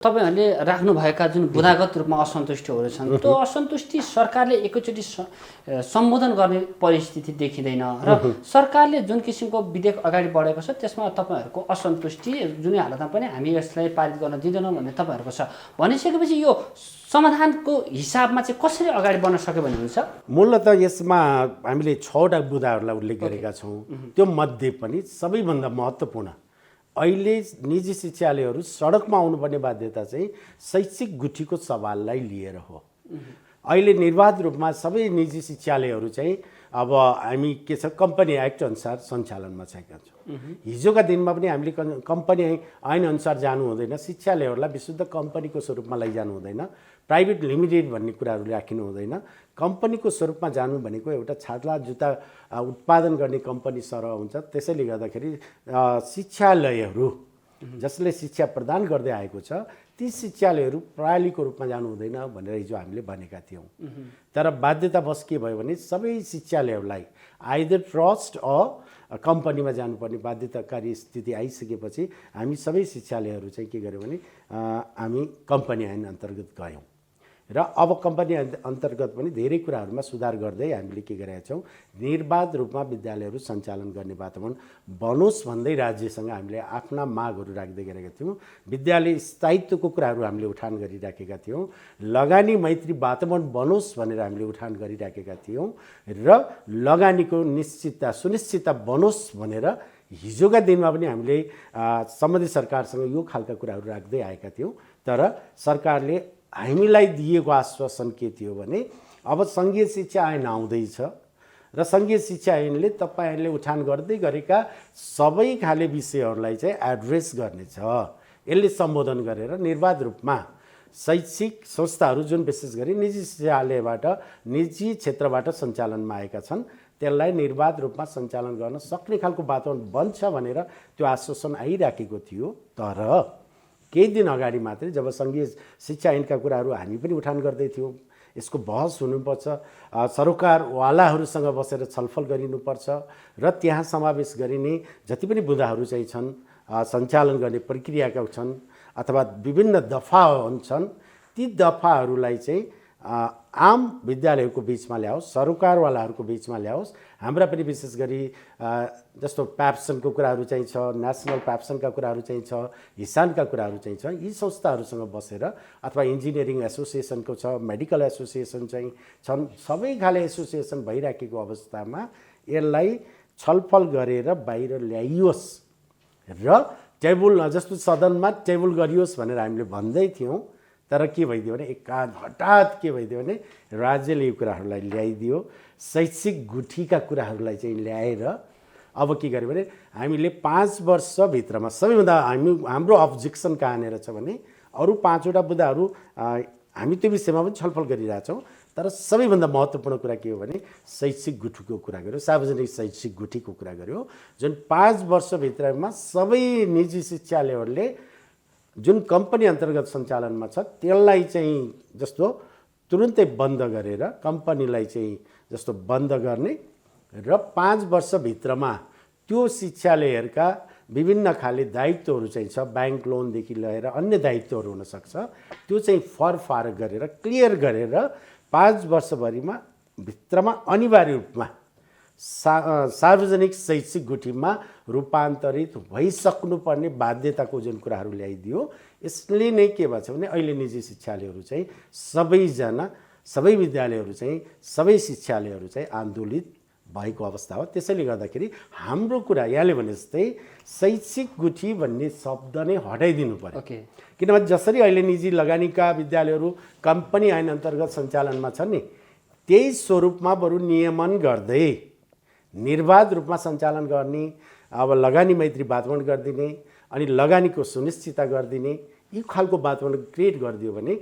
तपाईहरूले राख्नुभएका जुन बुदागत रूपमा असन्तुष्टिहरू छन् त्यो असन्तुष्टि सरकारले एकैचोटि सम्बोधन गर्ने परिस्थिति देखिँदैन र सरकारले जुन किसिमको विधेयक अगाडि बढेको छ त्यसमा तपाईँहरूको असन्तुष्टि जुनै हालतमा पनि हामी यसलाई पारित गर्न दिँदैनौँ भन्ने तपाईँहरूको छ भनिसकेपछि यो समाधानको हिसाबमा चाहिँ कसरी अगाडि बढ्न सक्यो भन्ने हुन्छ? मूलत यसमा हामीले 6वटा बुदाहरूलाई उल्लेख गरेका छौँ। त्यो मध्ये पनि सबैभन्दा महत्त्वपूर्ण अहिले निजी शिक्षालयहरू सडकमा आउनुपर्ने बाध्यता चाहिँ शैक्षिक गुठीको सवाललाई लिएर हो। अहिले निर्वाध रूपमा सबै निजी शिक्षालयहरू चाहिँ अब हामी के छ कम्पनी एक्ट अनुसार सञ्चालनमा छेका छौँ। हिजोका दिनमा पनि हामीले कम्पनी ऐन अनुसार जानु हुँदैन, शिक्षालयहरूलाई विशुद्ध कम्पनीको स्वरूपमा लैजानु हुँदैन, प्राइभेट लिमिटेड भन्ने कुराहरू राखिनु हुँदैन। कम्पनीको स्वरूपमा जानु भनेको एउटा छाता जुत्ता उत्पादन गर्ने कम्पनी सरह हुन्छ। त्यसैले गर्दाखेरि शिक्षालयहरू जसले शिक्षा प्रदान गर्दै आएको छ ती शिक्षालयहरू प्रणालीको रूपमा जानु हुँदैन भनेर हिजो हामीले भनेका थियौँ। तर बाध्यतावश के भयो भने सबै शिक्षालयहरूलाई आइदर ट्रस्ट अ कम्पनीमा जानुपर्ने बाध्यताकारी स्थिति आइसकेपछि हामी सबै शिक्षालयहरू चाहिँ के गर्यौँ भने हामी कम्पनी ऐन अन्तर्गत गयौँ र अब कम्पनी अन्तर्गत पनि धेरै कुराहरूमा सुधार गर्दै हामीले के गरेका छौँ, निर्बाध रूपमा विद्यालयहरू सञ्चालन गर्ने वातावरण बनोस् भन्दै राज्यसँग हामीले आफ्ना मागहरू राख्दै गरेका थियौँ। विद्यालय स्थायित्वको कुराहरू हामीले उठान गरिराखेका थियौँ, लगानी मैत्री वातावरण बनोस् भनेर हामीले उठान गरिराखेका थियौँ र लगानीको सुनिश्चितता बनोस् भनेर हिजोका दिनमा पनि हामीले सम्बन्धित सरकारसँग यो खालका कुराहरू राख्दै आएका थियौँ। तर सरकारले हामीलाई दिएको आश्वासन के थियो भने अब सङ्घीय शिक्षा ऐन आउँदैछ र सङ्घीय शिक्षा ऐनले तपाईँहरूले उठान गर्दै गरेका सबै खाले विषयहरूलाई चाहिँ एड्रेस गर्नेछ। यसले सम्बोधन गरेर निर्बाध रूपमा शैक्षिक संस्थाहरू जुन विशेष गरी निजी शिक्षालयबाट निजी क्षेत्रबाट सञ्चालनमा आएका छन् त्यसलाई निर्बाध रूपमा सञ्चालन गर्न सक्ने खालको वातावरण बन्छ भनेर त्यो आश्वासन आइराखेको थियो। तर केही दिन अगाडि मात्रै जब सङ्घीय शिक्षा ऐनका कुराहरू हामी पनि उठान गर्दै थियौँ, यसको बहस हुनुपर्छ, सरोकारवालाहरूसँग बसेर छलफल गरिनुपर्छ र त्यहाँ समावेश गरिने जति पनि बुदाहरू चाहिँ छन्, सञ्चालन गर्ने प्रक्रियाका छन् अथवा विभिन्न दफा हुन्छन्, ती दफाहरूलाई चाहिँ आम विद्यालयको बिचमा ल्याओस्, सरोकारवालाहरूको बिचमा ल्याओस्। हाम्रा पनि विशेष गरी जस्तो प्याप्सनको कुराहरू चाहिँ छ, नेसनल प्याप्सनका कुराहरू चाहिँ छ, हिसानका कुराहरू चाहिँ छ। यी संस्थाहरूसँग बसेर अथवा इन्जिनियरिङ एसोसिएसनको छ, मेडिकल एसोसिएसन चाहिँ छन्, सबै खाले एसोसिएसन भइराखेको अवस्थामा यसलाई छलफल गरेर बाहिर ल्याइयोस् र टेबल जस्तो सदनमा टेबल गरियोस् भनेर हामीले भन्दै थियौँ। तर के भइदियो भने हठात के भइदियो भने राज्यले यो कुराहरूलाई ल्याइदियो। शैक्षिक गुठीका कुराहरूलाई चाहिँ ल्याएर अब के गर्यो भने हामीले 5 वर्षभित्रमा सबैभन्दा हाम्रो अब्जेक्सन कहाँनिर छ भने अरू 5वटा बुदाहरू हामी त्यो विषयमा पनि छलफल गरिरहेछौँ। तर सबैभन्दा महत्त्वपूर्ण कुरा के हो भने शैक्षिक गुठीको कुरा गर्यो, सार्वजनिक शैक्षिक गुठीको कुरा गर्यो, जुन 5 वर्षभित्रमा सबै निजी शिक्षालयहरूले जुन कम्पनी अन्तर्गत सञ्चालनमा छ त्यसलाई चाहिँ जस्तो तुरुन्तै बन्द गरेर कम्पनीलाई चाहिँ जस्तो बन्द गर्ने र 5 वर्षभित्रमा त्यो शिक्षालयहरूका विभिन्न खाले दायित्वहरू चाहिँ छ, ब्याङ्क लोनदेखि लिएर अन्य दायित्वहरू हुनसक्छ, त्यो चाहिँ फरक गरेर क्लियर गरेर 5 वर्षभरिमा भित्रमा अनिवार्य रूपमा सार्वजनिक शैक्षिक गुठीमा रूपान्तरित भइसक्नुपर्ने बाध्यताको जुन कुराहरू ल्याइदियो, यसले नै के भन्छ भने अहिले निजी शिक्षालयहरू चाहिँ सबै विद्यालयहरू चाहिँ सबै शिक्षालयहरू चाहिँ आन्दोलित भएको अवस्था हो। त्यसैले गर्दाखेरि हाम्रो कुरा यहाँले भने जस्तै शैक्षिक गुठी भन्ने शब्द नै हटाइदिनु पर्यो। किनभने जसरी अहिले निजी लगानीका विद्यालयहरू कम्पनी ऐन अन्तर्गत सञ्चालनमा छन् नि, त्यही स्वरूपमा बरु नियमन गर्दै निर्बाध रूपमा सञ्चालन गर्ने, अब लगानी मैत्री वातावरण गरिदिने अनि लगानीको सुनिश्चितता गरिदिने यी खालको वातावरण क्रिएट गरिदियो भने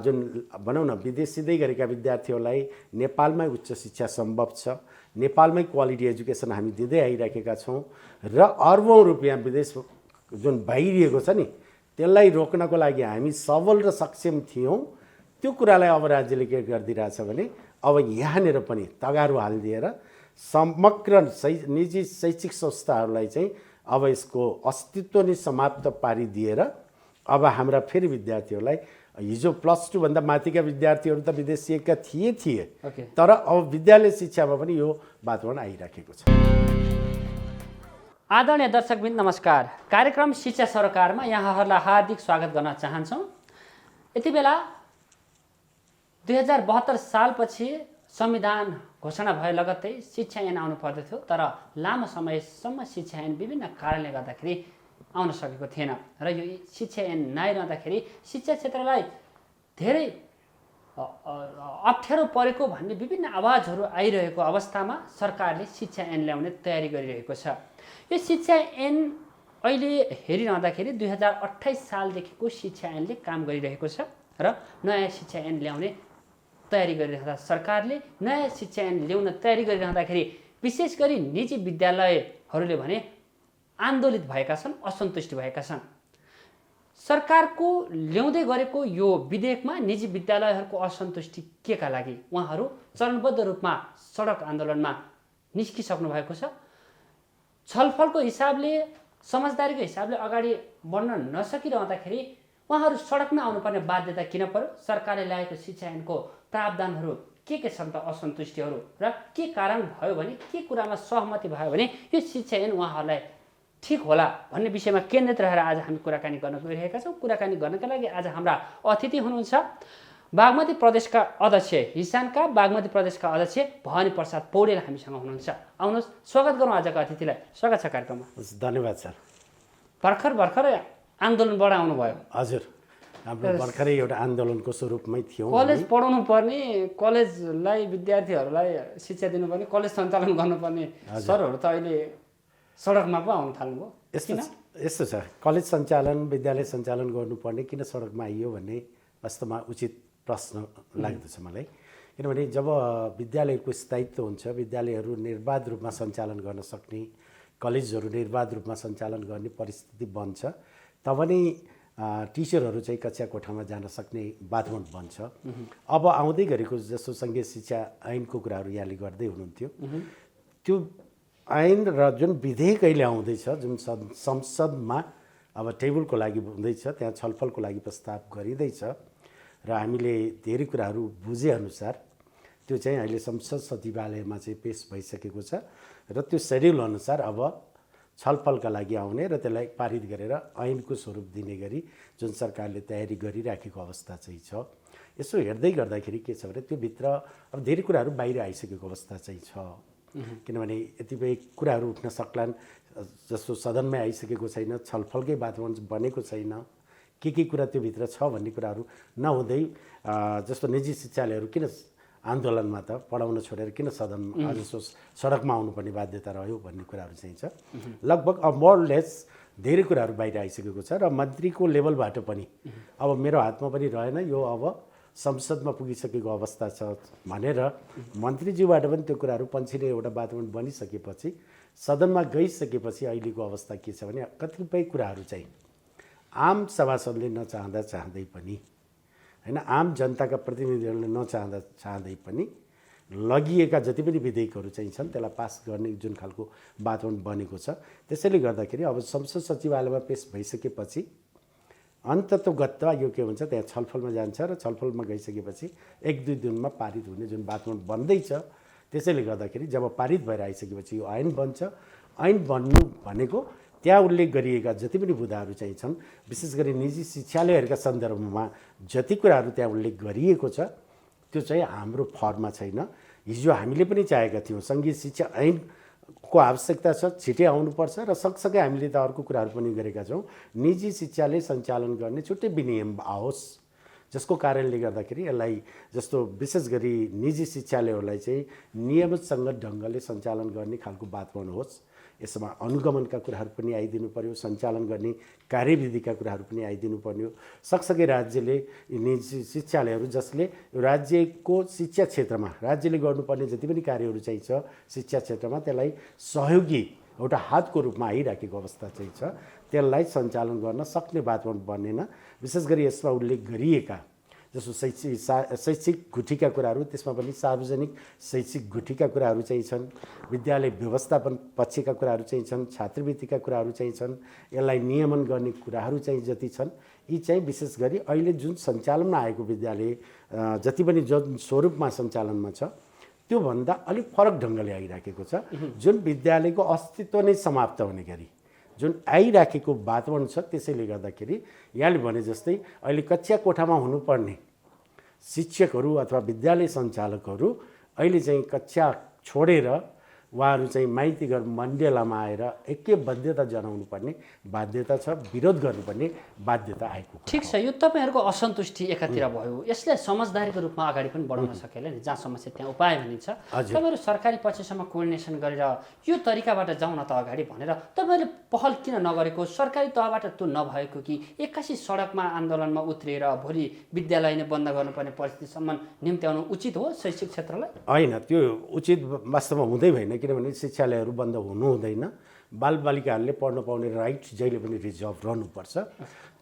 जुन भनौँ न विदेश सिधै गरेका विद्यार्थीहरूलाई नेपालमै उच्च शिक्षा सम्भव छ, नेपालमै क्वालिटी एजुकेसन हामी दिँदै आइराखेका छौँ र अर्बौँ रुपियाँ विदेश जुन भइरहेको छ नि त्यसलाई रोक्नको लागि हामी सबल र सक्षम थियौँ। त्यो कुरालाई अब राज्यले के गरिदिरहेछ भने अब यहाँनिर पनि तगारो हालिदिएर समग्र निजी शैक्षिक संस्थाहरूलाई चाहिँ अब यसको अस्तित्व नै समाप्त पारिदिएर अब हाम्रा फेरि विद्यार्थीहरूलाई हिजो +2 भन्दा माथिका विद्यार्थीहरू त विदेशिएका थिए ओके। तर अब विद्यालय शिक्षामा पनि यो वातावरण आइराखेको छ। आदरणीय दर्शकवृन्द नमस्कार। कार्यक्रम शिक्षा सरोकारमा यहाँहरूलाई हार्दिक स्वागत गर्न चाहन्छौँ। यति बेला 2072 सालपछि संविधान घोषणा भए लगत्तै शिक्षा ऐन आउनु पर्दथ्यो, तर लामो समयसम्म शिक्षा ऐन विभिन्न कारणले गर्दाखेरि आउन सकेको थिएन र यो शिक्षा ऐन नआइरहँदाखेरि शिक्षा क्षेत्रलाई धेरै अप्ठ्यारो परेको भन्ने विभिन्न आवाजहरू आइरहेको अवस्थामा सरकारले शिक्षा ऐन ल्याउने तयारी गरिरहेको छ। यो शिक्षा ऐन अहिले हेरिरहँदाखेरि 2028 सालदेखिको शिक्षा ऐनले काम गरिरहेको छ र नयाँ शिक्षा ऐन ल्याउने तयारी गरिरहँदा सरकारले नयाँ शिक्षा ऐन ल्याउन तयारी गरिरहँदाखेरि विशेष गरी निजी विद्यालयहरूले भने आन्दोलित भएका छन्, असन्तुष्ट भएका छन्। सरकारको ल्याउँदै गरेको यो विधेयकमा निजी विद्यालयहरूको असन्तुष्टि केका लागि? उहाँहरू चरणबद्ध रूपमा सडक आन्दोलनमा निस्किसक्नु भएको छ। छलफलको हिसाबले, समझदारीको हिसाबले अगाडि बढ्न नसकिरहँदाखेरि उहाँहरू सडकमा आउनुपर्ने बाध्यता किन पर्यो? सरकारले ल्याएको शिक्षा ऐनको प्रावधानहरू के छन् त असन्तुष्टिहरू र के कारण भयो भने, के कुरामा सहमति भयो भने यो शिक्षा ऐन उहाँहरूलाई ठिक होला भन्ने विषयमा केन्द्रित रहेर आज हामी कुराकानी गर्न गइरहेका छौँ। कुराकानी गर्नका लागि आज हाम्रा अतिथि हुनुहुन्छ बागमती प्रदेशका अध्यक्ष, हिसानका बागमती प्रदेशका अध्यक्ष भवानी प्रसाद पौडेल हामीसँग हुनुहुन्छ। आउनुहोस्, स्वागत गरौँ आजको अतिथिलाई। स्वागत छ कार्यक्रममा। धन्यवाद सर। भर्खरै आन्दोलनबाट आउनुभयो। हजुर, हाम्रो भर्खरै एउटा आन्दोलनको स्वरूपमै थियौँ। कलेज पढाउनु पर्ने, कलेजलाई विद्यार्थीहरूलाई शिक्षा दिनुपर्ने, कलेज सञ्चालन गर्नुपर्ने सरहरू त अहिले सडकमा पो आउनु थाल्नुभयो। यस्तो छ, कलेज सञ्चालन, विद्यालय सञ्चालन गर्नुपर्ने किन सडकमा आइयो भन्ने वास्तवमा उचित प्रश्न लाग्दछ मलाई। किनभने जब विद्यालयको स्थायित्व हुन्छ, विद्यालयहरू निर्बाध रूपमा सञ्चालन गर्न सक्ने, कलेजहरू निर्बाध रूपमा सञ्चालन गर्ने परिस्थिति बन्छ, तब नै टिचरहरू चाहिँ कक्षा कोठामा जान सक्ने वातावरण बन्छ। अब आउँदै गरेको जस्तो सङ्घीय शिक्षा ऐनको कुराहरू यहाँले गर्दै हुनुहुन्थ्यो, त्यो ऐन र जुन विधेयक अहिले आउँदैछ, जुन संसदमा अब टेबलको लागि हुँदैछ, त्यहाँ छलफलको लागि प्रस्ताव गरिँदैछ र हामीले धेरै कुराहरू बुझेअनुसार त्यो चाहिँ अहिले संसद सचिवालयमा चाहिँ पेस भइसकेको छ र त्यो सेड्युल अनुसार अब छलफलका लागि आउने र त्यसलाई पारित गरेर ऐनको स्वरूप दिने गरी जुन सरकारले तयारी गरिराखेको अवस्था चाहिँ छ। यसो हेर्दै गर्दाखेरि के छ भने त्योभित्र अब धेरै कुराहरू बाहिर आइसकेको अवस्था चाहिँ छ। किनभने यतिपय कुराहरू उठ्न सक्लान्, जस्तो सदनमै आइसकेको छैन, छलफलकै वातावरण बनेको छैन, के कुरा त्योभित्र छ भन्ने कुराहरू नहुँदै जस्तो निजी शिक्षालयहरू किन आन्दोलनमा त पढाउन छोडेर किन सदनमा जस्तो सडकमा आउनुपर्ने बाध्यता रह्यो भन्ने कुराहरू चाहिँ छ। लगभग अब मोरलेस धेरै कुराहरू बाहिर आइसकेको छ र मन्त्रीको लेभलबाट पनि अब मेरो हातमा पनि रहेन, यो अब संसदमा पुगिसकेको अवस्था छ भनेर मन्त्रीज्यूबाट पनि त्यो कुराहरू पन्छिने एउटा वातावरण बनिसकेपछि, सदनमा गइसकेपछि अहिलेको अवस्था के छ भने कतिपय कुराहरू चाहिँ आम सभासदले चाहँदै पनि हैन, आम जनताका प्रतिनिधिहरूले चाहँदै पनि लगिएका जति पनि विधेयकहरू चाहिँ छन् त्यसलाई पास गर्ने जुन खालको वातावरण बनेको छ। त्यसैले गर्दाखेरि अब संसद सचिवालयमा पेश भइसकेपछि अन्ततोगत यो के हुन्छ, त्यहाँ छलफलमा जान्छ र छलफलमा गइसकेपछि 1-2 दिनमा पारित हुने जुन वातावरण बन्दैछ। त्यसैले गर्दाखेरि जब पारित भएर आइसकेपछि यो ऐन बन्छ। ऐन बन्नु भनेको त्यहाँ उल्लेख गरिएका जति पनि बुदाहरू चाहिँ छन्, विशेष गरी निजी शिक्षालयहरूका सन्दर्भमा जति कुराहरू त्यहाँ उल्लेख गरिएको छ त्यो चाहिँ हाम्रो फर्ममा छैन। हिजो हामीले पनि चाहेका थियौँ सङ्घीय शिक्षा ऐनको आवश्यकता छ, छिटै आउनुपर्छ र सँगसँगै हामीले त अर्को कुराहरू पनि गरेका छौँ, निजी शिक्षालय सञ्चालन गर्ने छुट्टै विनियम आओस्, जसको कारणले गर्दाखेरि यसलाई जस्तो विशेष गरी निजी शिक्षालयहरूलाई चाहिँ नियमितसँग ढङ्गले सञ्चालन गर्ने खालको वातावरण होस्। यसमा अनुगमनका कुराहरू पनि आइदिनु पर्यो, सञ्चालन गर्ने कार्यविधिका कुराहरू पनि आइदिनु पर्यो। सँगसँगै राज्यले निजी शिक्षालयहरू जसले राज्यको शिक्षा क्षेत्रमा राज्यले गर्नुपर्ने जति पनि कार्यहरू चाहिँ छ शिक्षा क्षेत्रमा, त्यसलाई सहयोगी एउटा हातको रूपमा आइराखेको अवस्था चाहिँ छ, त्यसलाई सञ्चालन गर्न सक्ने वातावरण बनेन। विशेष गरी यसमा उल्लेख गरिएका जस्तो शैक्षिक गुठीका कुराहरू, त्यसमा पनि सार्वजनिक शैक्षिक गुठीका कुराहरू चाहिँ छन्, विद्यालय व्यवस्थापन पक्षका कुराहरू चाहिँ छन्, छात्रवृत्तिका कुराहरू चाहिँ छन्, यसलाई नियमन गर्ने कुराहरू चाहिँ जति छन्, यी चाहिँ विशेष गरी अहिले जुन सञ्चालनमा आएको विद्यालय जति पनि जुन स्वरूपमा सञ्चालनमा छ त्योभन्दा अलिक फरक ढङ्गले आइराखेको छ। जुन विद्यालयको अस्तित्व नै समाप्त हुने गरी जुन आइराखेको वातावरण छ, त्यसैले गर्दाखेरि यहाँले भने जस्तै अहिले कक्षा कोठामा हुनुपर्ने शिक्षकहरू अथवा विद्यालय सञ्चालकहरू अहिले चाहिँ कक्षा छोडेर उहाँहरू चाहिँ माइती घर मण्डलामा आएर ऐक्यबद्धता जनाउनु पर्ने बाध्यता छ, विरोध गर्नुपर्ने बाध्यता आएको। ठिक छ, यो तपाईँहरूको असन्तुष्टि एकातिर भयो, यसलाई समझदारीको रूपमा अगाडि पनि बढाउन सकेला नि, जहाँ समस्या त्यहाँ उपाय भनिन्छ। तपाईँहरू सरकारी पक्षसम्म कोर्डिनेसन गरेर यो तरिकाबाट जाउँ न त अगाडि भनेर तपाईँहरूले पहल किन नगरेको? सरकारी तहबाट त्यो नभएको कि एक्कासी सडकमा आन्दोलनमा उत्रिएर भोलि विद्यालय नै बन्द गर्नुपर्ने परिस्थितिसम्म निम्त्याउनु उचित हो शैक्षिक क्षेत्रलाई? होइन, त्यो उचित वास्तवमा हुँदै भएन, किनभने शिक्षालयहरू बन्द हुनु हुँदैन। बालबालिकाहरूले पढ्न पाउने राइट जहिले पनि रिजर्भ रहनुपर्छ।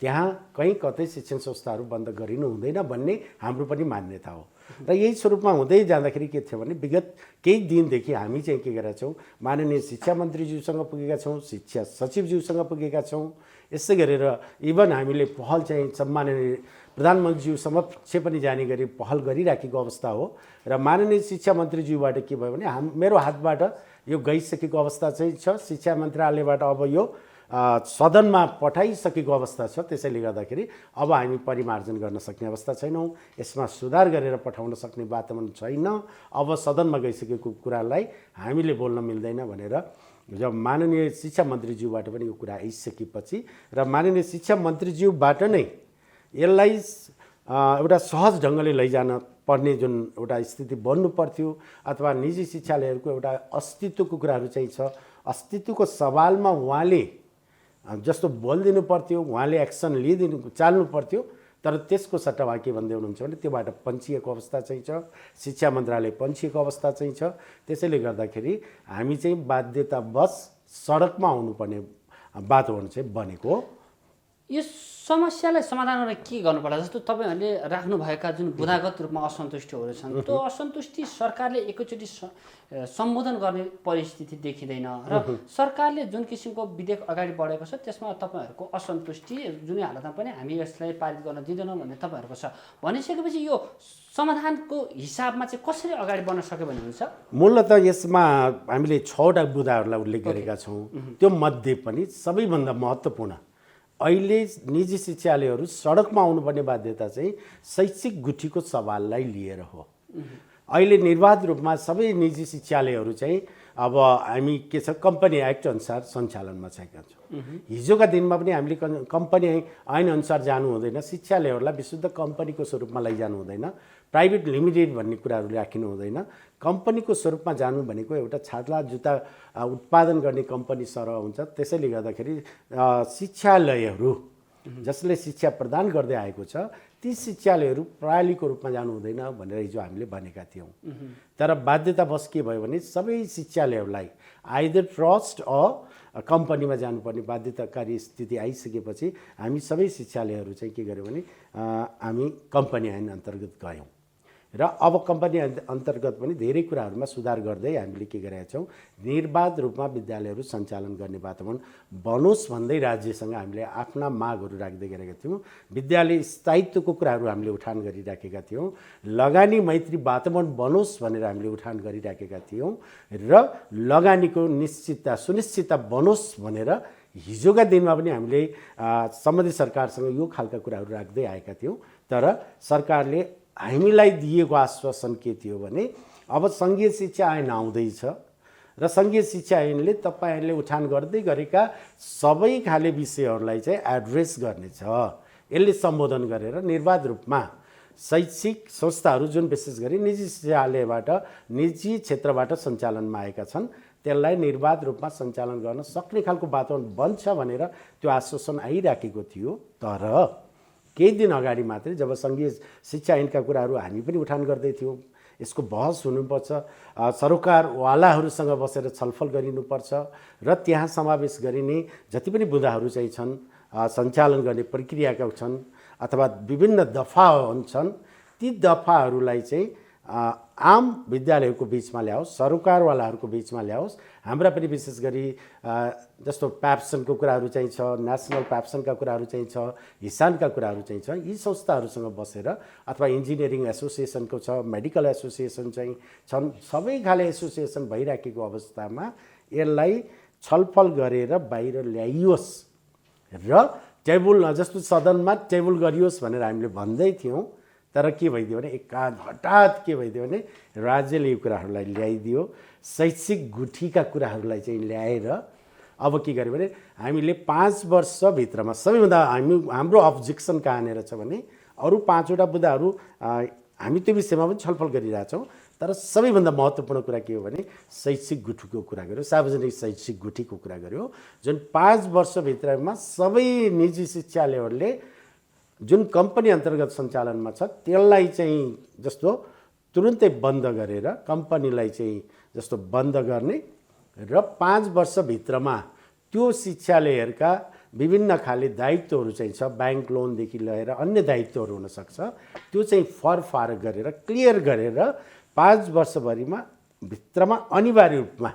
त्यहाँ कहीँ कतै शिक्षण संस्थाहरू बन्द गरिनु हुँदैन भन्ने हाम्रो पनि मान्यता हो। र यही स्वरूपमा हुँदै जाँदाखेरि के थियो भने विगत केही दिनदेखि हामी चाहिँ के गरेका छौँ, माननीय शिक्षा मन्त्रीज्यूसँग पुगेका छौँ, शिक्षा सचिवज्यूसँग पुगेका छौँ। यसै गरेर इभन हामीले पहल चाहिँ सम्माननीय प्रधानमन्त्रीज्यू समक्ष पनि जाने गरी पहल गरिराखेको अवस्था हो। र माननीय शिक्षा मन्त्रीज्यूबाट के भयो भने मेरो हातबाट यो गइसकेको अवस्था चाहिँ छ। शिक्षा मन्त्रालयबाट अब यो सदनमा पठाइसकेको अवस्था छ। त्यसैले गर्दाखेरि अब हामी परिमार्जन गर्न सक्ने अवस्था छैनौँ, यसमा सुधार गरेर पठाउन सक्ने वातावरण छैन। अब सदनमा गइसकेको कुरालाई हामीले बोल्न मिल्दैन भनेर जब माननीय शिक्षा मन्त्रीज्यूबाट पनि यो कुरा आइसकेपछि र माननीय शिक्षा मन्त्रीज्यूबाट नै यसलाई एउटा सहज ढङ्गले लैजान पर्ने जुन एउटा स्थिति बन्नु पर्थ्यो अथवा निजी शिक्षालयहरूको एउटा अस्तित्वको कुराहरू चाहिँ छ, अस्तित्वको सवालमा उहाँले जस्तो बोलिदिनु पर्थ्यो, उहाँले एक्सन चाल्नु पर्थ्यो। तर त्यसको सट्टामा के भन्दै हुनुहुन्छ भने त्योबाट पन्छिएको अवस्था चाहिँ छ, शिक्षा मन्त्रालय पन्छिएको अवस्था चाहिँ छ। त्यसैले गर्दाखेरि हामी चाहिँ बाध्यतावश सडकमा आउनुपर्ने वातावरण चाहिँ बनेको। यो समस्यालाई समाधान गर्न के गर्नुपर्ला? जस्तो तपाईँहरूले राख्नुभएका जुन बुँदागत रूपमा असन्तुष्टिहरू छन्, त्यो असन्तुष्टि सरकारले एकैचोटि सम्बोधन गर्ने परिस्थिति देखिँदैन र सरकारले जुन किसिमको विधेयक अगाडि बढेको छ त्यसमा तपाईँहरूको असन्तुष्टि जुनै हालतमा पनि हामी यसलाई पारित गर्न दिँदैनौँ भन्ने तपाईँहरूको छ। भनिसकेपछि यो समाधानको हिसाबमा चाहिँ कसरी अगाडि बढ्न सक्यो भन्ने हुन्छ? मूलत यसमा हामीले 6वटा बुँदाहरूलाई उल्लेख गरेका छौँ। त्यो मध्ये पनि सबैभन्दा महत्त्वपूर्ण अहिले निजी शिक्षालयहरू सडकमा आउनुपर्ने बाध्यता चाहिँ शैक्षिक गुठीको सवाललाई लिएर हो। अहिले निर्वाध रूपमा सबै निजी शिक्षालयहरू चाहिँ अब हामी के छ, कम्पनी एक्ट अनुसार सञ्चालनमा छेका छौँ। हिजोका दिनमा पनि हामीले कम्पनी ऐन अनुसार जानु हुँदैन, शिक्षालयहरूलाई विशुद्ध कम्पनीको स्वरूपमा लैजानु हुँदैन, प्राइभेट लिमिटेड भन्ने कुराहरू राखिनु हुँदैन। कम्पनीको स्वरूपमा जानु भनेको एउटा छाता जुत्ता उत्पादन गर्ने कम्पनी सरह हुन्छ। त्यसैले गर्दाखेरि शिक्षालयहरू जसले शिक्षा प्रदान गर्दै आएको छ ती शिक्षालयहरू प्रणालीको रूपमा जानु हुँदैन भनेर हिजो हामीले भनेका थियौँ। तर बाध्यतावश के भयो भने सबै शिक्षालयहरूलाई आइदर ट्रस्ट अ कम्पनीमा जानुपर्ने बाध्यताकारी स्थिति आइसकेपछि हामी सबै शिक्षालयहरू चाहिँ के गर्यौँ भने हामी कम्पनी ऐन अन्तर्गत गयौँ र अब कम्पनी अन्तर्गत पनि धेरै कुराहरूमा सुधार गर्दै हामीले के गरेका छौँ, निर्बाध रूपमा विद्यालयहरू सञ्चालन गर्ने वातावरण बनोस् भन्दै राज्यसँग हामीले आफ्ना मागहरू राख्दै गरेका थियौँ। विद्यालय स्थायित्वको कुराहरू हामीले उठान गरिराखेका थियौँ, लगानी मैत्री वातावरण बनोस् भनेर हामीले उठान गरिराखेका थियौँ र लगानीको निश्चितता सुनिश्चितता बनोस् भनेर हिजोका दिनमा पनि हामीले सम्बन्धित सरकारसँग यो खालका कुराहरू राख्दै आएका थियौँ। तर सरकारले हामीलाई दिएको आश्वासन के थियो भने अब सङ्घीय शिक्षा ऐन आउँदैछ र सङ्घीय शिक्षा ऐनले तपाईँहरूले उठान गर्दै गरेका सबै खाले विषयहरूलाई चाहिँ एड्रेस गर्नेछ। यसले सम्बोधन गरेर निर्बाध रूपमा शैक्षिक संस्थाहरू जुन विशेष गरी निजी शिक्षालयबाट निजी क्षेत्रबाट सञ्चालनमा आएका छन् त्यसलाई निर्बाध रूपमा सञ्चालन गर्न सक्ने खालको वातावरण बन्छ भनेर त्यो आश्वासन आइराखेको थियो। तर केही दिन अगाडि मात्रै जब सङ्घीय शिक्षा ऐनका कुराहरू हामी पनि उठान गर्दै थियौँ, यसको बहस हुनुपर्छ, सरोकारवालाहरूसँग बसेर छलफल गरिनुपर्छ र त्यहाँ समावेश गरिने जति पनि बुँदाहरू चाहिँ छन्, सञ्चालन गर्ने प्रक्रियाका छन् अथवा विभिन्न दफा छन्, ती दफाहरूलाई चाहिँ आम विद्यालयको बिचमा ल्याओस्, सरकारवालाहरूको बिचमा ल्याओस्। हाम्रा पनि विशेष गरी जस्तो प्याप्सनको कुराहरू चाहिँ छ, नेसनल प्याप्सनका कुराहरू चाहिँ छ, हिसानका कुराहरू चाहिँ छ। यी संस्थाहरूसँग बसेर अथवा इन्जिनियरिङ एसोसिएसनको छ, मेडिकल एसोसिएसन चाहिँ छन्, सबै खाले एसोसिएसन भइराखेको अवस्थामा यसलाई छलफल गरेर बाहिर ल्याइयोस् र टेबल जस्तो सदनमा टेबल गरियोस् भनेर हामीले भन्दै थियौँ। तर के भइदियो भने हठात के भइदियो भने राज्यले यो कुराहरूलाई ल्याइदियो। शैक्षिक गुठीका कुराहरूलाई चाहिँ ल्याएर अब के गर्यो भने हामीले 5 वर्षभित्रमा सबैभन्दा हाम्रो अब्जेक्सन कहाँनिर छ भने अरू 5वटा बुदाहरू हामी त्यो विषयमा पनि छलफल गरिरहेछौँ। तर सबैभन्दा महत्त्वपूर्ण कुरा के हो भने शैक्षिक गुठीको कुरा गर्यो, सार्वजनिक शैक्षिक गुठीको कुरा गर्यो, जुन 5 वर्षभित्रमा सबै निजी शिक्षालयहरूले जुन कम्पनी अन्तर्गत सञ्चालनमा छ त्यसलाई चाहिँ जस्तो तुरुन्तै बन्द गरेर कम्पनीलाई चाहिँ जस्तो बन्द गर्ने र 5 वर्षभित्रमा त्यो शिक्षालयहरूका विभिन्न खाले दायित्वहरू चाहिँ छ, ब्याङ्क लोनदेखि लिएर अन्य दायित्वहरू हुनसक्छ, त्यो चाहिँ फरफारक गरेर क्लियर गरेर 5 वर्षभरिमा भित्रमा अनिवार्य रूपमा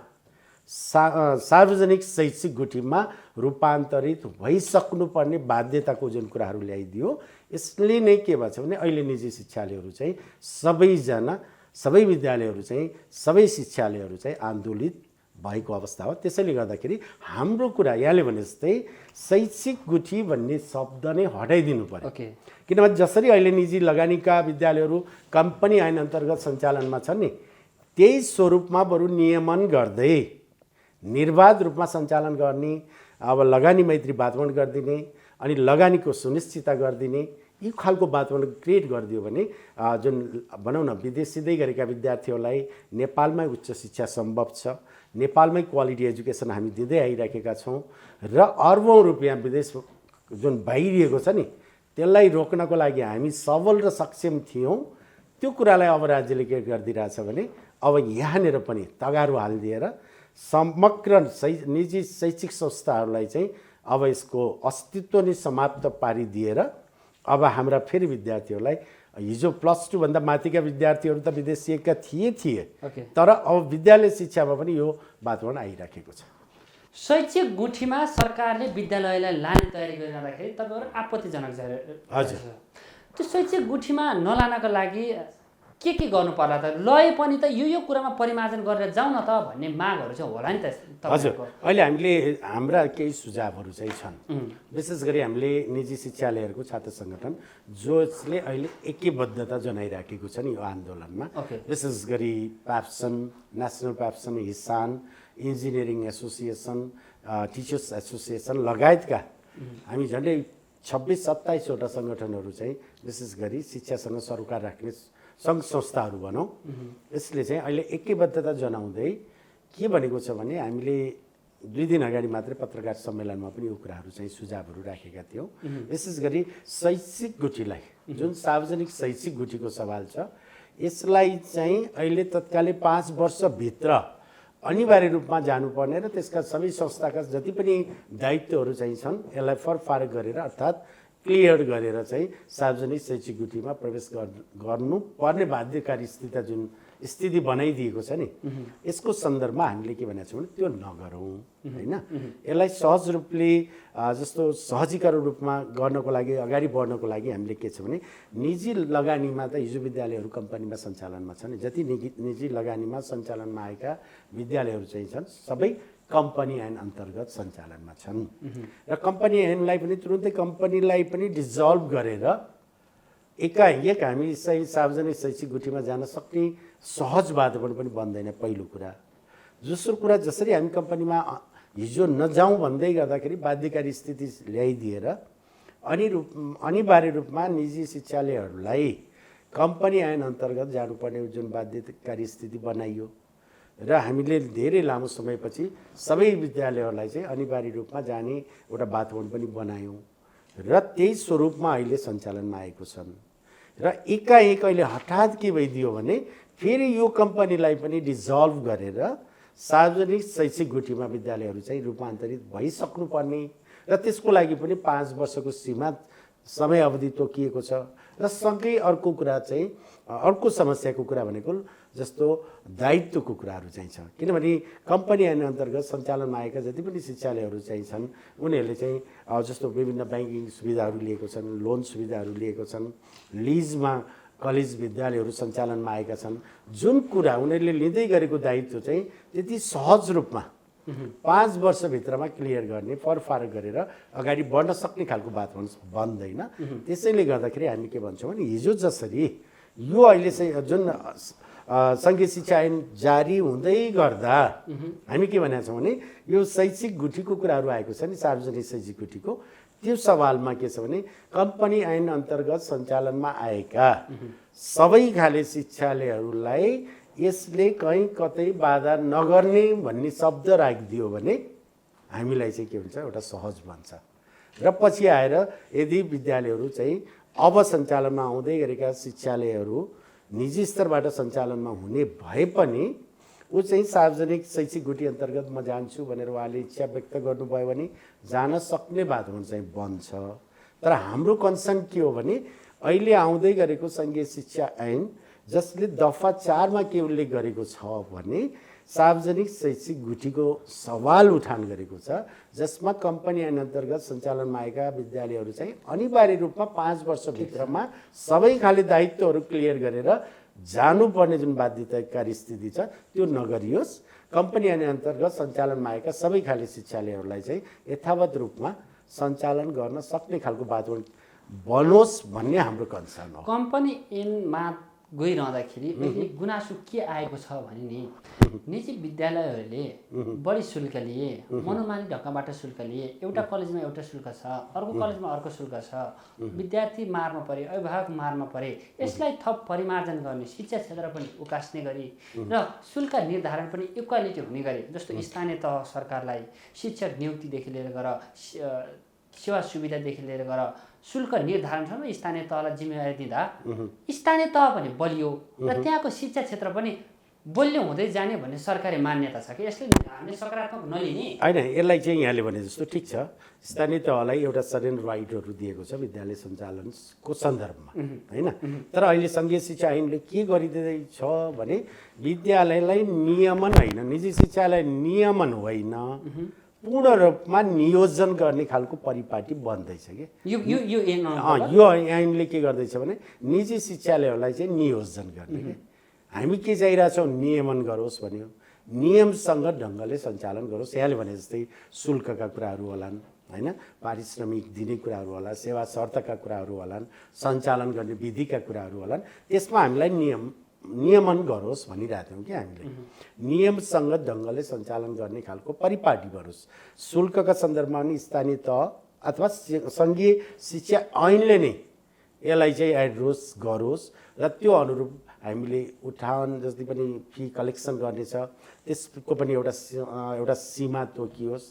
सार्वजनिक शैक्षिक गुठीमा रूपान्तरित भइसक्नुपर्ने बाध्यताको जुन कुराहरू ल्याइदियो। यसले नै के भन्छ भने अहिले निजी शिक्षालयहरू चाहिँ सबै विद्यालयहरू चाहिँ सबै शिक्षालयहरू चाहिँ आन्दोलित भएको अवस्था हो। त्यसैले गर्दाखेरि हाम्रो कुरा यहाँले भने जस्तै शैक्षिक गुठी भन्ने शब्द नै हटाइदिनु पर्यो। किनभने जसरी अहिले निजी लगानीका विद्यालयहरू कम्पनी ऐन अन्तर्गत सञ्चालनमा छन् नि, त्यही स्वरूपमा बरु नियमन गर्दै निर्बाध रूपमा सञ्चालन गर्ने, अब लगानी मैत्री वातावरण गरिदिने अनि लगानीको सुनिश्चितता गरिदिने यी खालको वातावरण क्रिएट गरिदियो भने जुन भनौँ न विदेश सिधै गरेका विद्यार्थीहरूलाई नेपालमै उच्च शिक्षा सम्भव छ, नेपालमै क्वालिटी एजुकेसन हामी दिँदै आइराखेका छौँ र अरबौँ रुपियाँ विदेश जुन भइरहेको छ नि त्यसलाई रोक्नको लागि हामी सबल र सक्षम थियौँ। त्यो कुरालाई अब राज्यले के गरिदिरहेछ भने अब यहाँनिर पनि तगारो हालिदिएर समग्र निजी शैक्षिक संस्थाहरूलाई चाहिँ अब यसको अस्तित्व नै समाप्त पारिदिएर अब हाम्रा फेरि विद्यार्थीहरूलाई हिजो +2 भन्दा माथिका विद्यार्थीहरू त विदेशिएका थिए तर अब विद्यालय शिक्षामा पनि यो वातावरण आइराखेको छ। शैक्षिक गुठीमा सरकारले विद्यालयलाई लाने तयारी गरिरहँदाखेरि तपाईँहरू आपत्तिजनक छ। हजुर, त्यो शैक्षिक गुठीमा नलानको लागि के गर्नु पर्ला त? लए पनि त यो कुरामा परिमार्जन गरेर जाउँ न त भन्ने मागहरू चाहिँ होला नि त। हजुर, अहिले हामीले हाम्रा केही सुझावहरू चाहिँ छन्। विशेष गरी हामीले निजी शिक्षालयहरूको छात्र सङ्गठन जसले अहिले एकबद्धता जनाइराखेको छ नि यो आन्दोलनमा, विशेष गरी प्याप्सन, नेसनल प्याप्सन, हिसान, इन्जिनियरिङ एसोसिएसन, टिचर्स एसोसिएसन लगायतका हामी झन्डै 26-27वटा सङ्गठनहरू चाहिँ विशेष गरी शिक्षासँग सरोकार राख्ने सङ्घ संस्थाहरू भनौँ, यसले चाहिँ अहिले एकबद्धता जनाउँदै के भनेको छ भने हामीले 2 दिन अगाडि मात्रै पत्रकार सम्मेलनमा पनि यो कुराहरू चाहिँ सुझावहरू राखेका थियौँ। विशेष गरी शैक्षिक गुठीलाई जुन सार्वजनिक शैक्षिक गुठीको सवाल छ यसलाई चाहिँ अहिले तत्कालै 5 वर्षभित्र अनिवार्य रूपमा जानुपर्ने र त्यसका सबै संस्थाका जति पनि दायित्वहरू चाहिँ छन् यसलाई फरफारक गरेर अर्थात् क्लियर गरेर चाहिँ सार्वजनिक शैक्षिक गुठीमा प्रवेश गर्नुपर्ने बाध्यकारी स्थिति बनाइदिएको छ नि, यसको सन्दर्भमा हामीले के भनेको छौँ भने त्यो नगरौँ हैन। यसलाई सहज रूपले जस्तो सहजीकरण रूपमा गर्नको लागि अगाडि बढ्नको लागि हामीले के छ भने निजी लगानीमा त हिजो विद्यालयहरू कम्पनीमा सञ्चालनमा छन्, जति निजी लगानीमा सञ्चालनमा आएका विद्यालयहरू चाहिँ छन् सबै कम्पनी ऐन अन्तर्गत सञ्चालनमा छन् र कम्पनी ऐनलाई पनि तुरुन्तै कम्पनीलाई पनि डिजल्भ गरेर एकाएक हामी सार्वजनिक शैक्षिक गुठीमा जान सक्ने सहज वातावरण पनि बन्दैन। पहिलो कुरा। दोस्रो कुरा, जसरी हामी कम्पनीमा हिजो नजाउँ भन्दै गर्दाखेरि बाध्यकारी स्थिति ल्याइदिएर अनिवार्य रूपमा निजी शिक्षालयहरूलाई कम्पनी ऐन अन्तर्गत जानुपर्ने जुन बाध्यकारी स्थिति बनाइयो र हामीले धेरै लामो समयपछि सबै विद्यालयहरूलाई चाहिँ अनिवार्य रूपमा जाने एउटा वातावरण पनि बनायौँ र त्यही स्वरूपमा अहिले सञ्चालनमा आएको छन् र एकाएक अहिले हठात के भइदियो भने फेरि यो कम्पनीलाई पनि डिजल्भ गरेर सार्वजनिक शैक्षिक गुठीमा विद्यालयहरू चाहिँ रूपान्तरित भइसक्नुपर्ने र त्यसको लागि पनि 5 वर्षको सीमा समय अवधि तोकिएको छ र सँगै अर्को कुरा चाहिँ अर्को समस्याको कुरा भनेको जस्तो दायित्वको कुराहरू चाहिँ छ। किनभने कम्पनी ऐन अन्तर्गत सञ्चालनमा आएका जति पनि शिक्षालयहरू चाहिँ छन् उनीहरूले चाहिँ जस्तो विभिन्न ब्याङ्किङ सुविधाहरू लिएको छन्, लोन सुविधाहरू लिएको छन्, लिजमा कलेज विद्यालयहरू सञ्चालनमा आएका छन्। जुन कुरा उनीहरूले लिँदै गरेको दायित्व चाहिँ त्यति सहज रूपमा 5 वर्षभित्रमा क्लियर गर्ने फरफारक गरेर अगाडि बढ्न सक्ने खालको वातावरण बन्दैन। त्यसैले गर्दाखेरि हामी के भन्छौँ भने हिजो जसरी यो अहिले चाहिँ जुन सङ्घीय शिक्षा ऐन जारी हुँदै गर्दा हामी के भनेका छौँ भने यो शैक्षिक गुठीको कुराहरू आएको छ नि, सार्वजनिक शैक्षिक गुठीको, त्यो सवालमा के छ भने कम्पनी ऐन अन्तर्गत सञ्चालनमा आएका सबै खाले शिक्षालयहरूलाई यसले कहीँ कतै बाधा नगर्ने भन्ने शब्द राखिदियो भने हामीलाई चाहिँ के हुन्छ, एउटा सहज बन्छ। र पछि आएर यदि विद्यालयहरू चाहिँ अब सञ्चालनमा आउँदै गरेका शिक्षालयहरू निजी स्तरबाट सञ्चालनमा हुने भए पनि ऊ चाहिँ सार्वजनिक शैक्षिक गुठी अन्तर्गत म जान्छु भनेर उहाँले इच्छा व्यक्त गर्नुभयो भने जान सक्ने वातावरण चाहिँ बन्छ। तर हाम्रो कन्सर्न के हो भने अहिले आउँदै गरेको सङ्घीय शिक्षा ऐन जसले दफा 4 मा के उल्लेख गरेको छ भने सार्वजनिक शैक्षिक गुठीको सवाल उठान गरेको छ, जसमा कम्पनी ऐन अन्तर्गत सञ्चालनमा आएका विद्यालयहरू चाहिँ अनिवार्य रूपमा 5 वर्षभित्रमा सबै खाले दायित्वहरू क्लियर गरेर जानुपर्ने जुन बाध्यताकारी स्थिति छ त्यो नगरियोस्। कम्पनी ऐन अन्तर्गत सञ्चालनमा आएका सबै खाले शिक्षालयहरूलाई चाहिँ यथावत रूपमा सञ्चालन गर्न सक्ने खालको वातावरण बनोस् भन्ने हाम्रो कन्सर्न हो। कम्पनी ऐनमा गइरहँदाखेरि अहिले गुनासो के आएको छ भने नि निजी विद्यालयहरूले बढी शुल्क लिए, मनोमानी ढङ्गबाट शुल्क लिए, एउटा कलेजमा एउटा शुल्क छ, अर्को कलेजमा अर्को शुल्क छ, विद्यार्थी मार्न परे, अभिभावक मार्न परे, यसलाई थप परिमार्जन गर्ने, शिक्षा क्षेत्र पनि उकास्ने गरी र शुल्क निर्धारण पनि इक्वालिटी हुने गरी, जस्तो स्थानीय तह सरकारलाई शिक्षक नियुक्तिदेखि लिएर गर सेवा सुविधादेखि लिएर गर शुल्क निर्धारणसम्म स्थानीय तहलाई जिम्मेवारी दिँदा स्थानीय तह पनि बलियो र त्यहाँको शिक्षा क्षेत्र पनि बलियो हुँदै जाने भन्ने सरकारी मान्यता छ कि यसले हामीले सकारात्मक नलिने होइन। यसलाई चाहिँ यहाँले भने जस्तो ठिक छ, स्थानीय तहलाई एउटा सरेन राइटहरू दिएको छ विद्यालय सञ्चालनको सन्दर्भमा, होइन। तर अहिले सङ्घीय शिक्षा ऐनले के गरिँदैछ भने विद्यालयलाई नियमन होइन, निजी शिक्षालाई नियमन होइन, पूर्ण रूपमा नियोजन गर्ने खालको परिपाटी बन्दैछ कि यो ऐनले के गर्दैछ भने निजी शिक्षालयहरूलाई चाहिँ नियोजन गर्ने कि हामी के चाहिरहेछौँ, नियमन गरोस् भन्यो, नियमसँग ढङ्गले सञ्चालन गरोस्। यहाँले भने जस्तै शुल्कका कुराहरू होलान्, होइन, पारिश्रमिक दिने कुराहरू होला, सेवा शर्तका कुराहरू होलान्, सञ्चालन गर्ने विधिका कुराहरू होलान्, त्यसमा हामीलाई नियमन गरोस् भनिरहेको थियौँ कि हामीले, नियमसँग ढङ्गले सञ्चालन गर्ने खालको परिपाटी गरोस्। शुल्कका सन्दर्भमा पनि स्थानीय तह अथवा सङ्घीय शिक्षा ऐनले नै यसलाई चाहिँ एड्रेस गरोस् र त्यो अनुरूप हामीले उठान जति पनि फी कलेक्सन गर्ने छ त्यसको पनि एउटा सीमा तोकियोस्।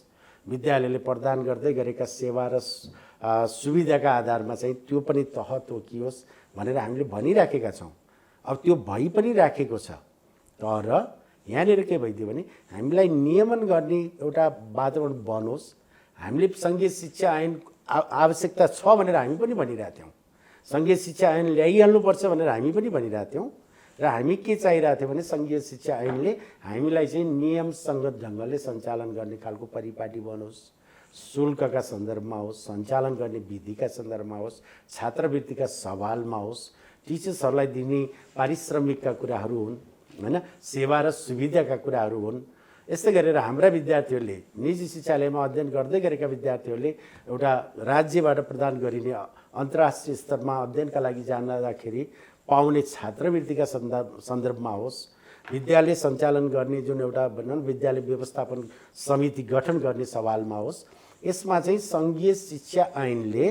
विद्यालयले प्रदान गर्दै गरेका सेवा र सुविधाका आधारमा चाहिँ त्यो पनि तह तोकियोस् भनेर हामीले भनिराखेका छौँ। अब त्यो भइ पनि राखेको छ, तर यहाँनिर के भइदियो भने हामीलाई नियमन गर्ने एउटा वातावरण बनोस्। हामीले सङ्घीय शिक्षा ऐन आवश्यकता छ भनेर हामी पनि भनिरहेको थियौँ, सङ्घीय शिक्षा ऐन ल्याइहाल्नुपर्छ भनेर हामी पनि भनिरहेको थियौँ। र हामी के चाहिरहेको थियौँ भने सङ्घीय शिक्षा ऐनले हामीलाई चाहिँ नियमसङ्गत ढङ्गले सञ्चालन गर्ने खालको परिपाटी बनोस्, शुल्कका सन्दर्भमा होस्, सञ्चालन गर्ने विधिका सन्दर्भमा होस्, छात्रवृत्तिका सवालमा होस्, टिचर्सहरूलाई दिने पारिश्रमिकका कुराहरू हुन्, होइन, सेवा र सुविधाका कुराहरू हुन्। यस्तै गरेर हाम्रा विद्यार्थीहरूले निजी शिक्षालयमा अध्ययन गर्दै गरेका विद्यार्थीहरूले एउटा राज्यबाट प्रदान गरिने अन्तर्राष्ट्रिय स्तरमा अध्ययनका लागि जाँदाखेरि पाउने छात्रवृत्तिका सन्दर्भमा होस्, विद्यालय सञ्चालन गर्ने जुन एउटा भनौँ विद्यालय व्यवस्थापन समिति गठन गर्ने सवालमा होस्, यसमा चाहिँ सङ्घीय शिक्षा ऐनले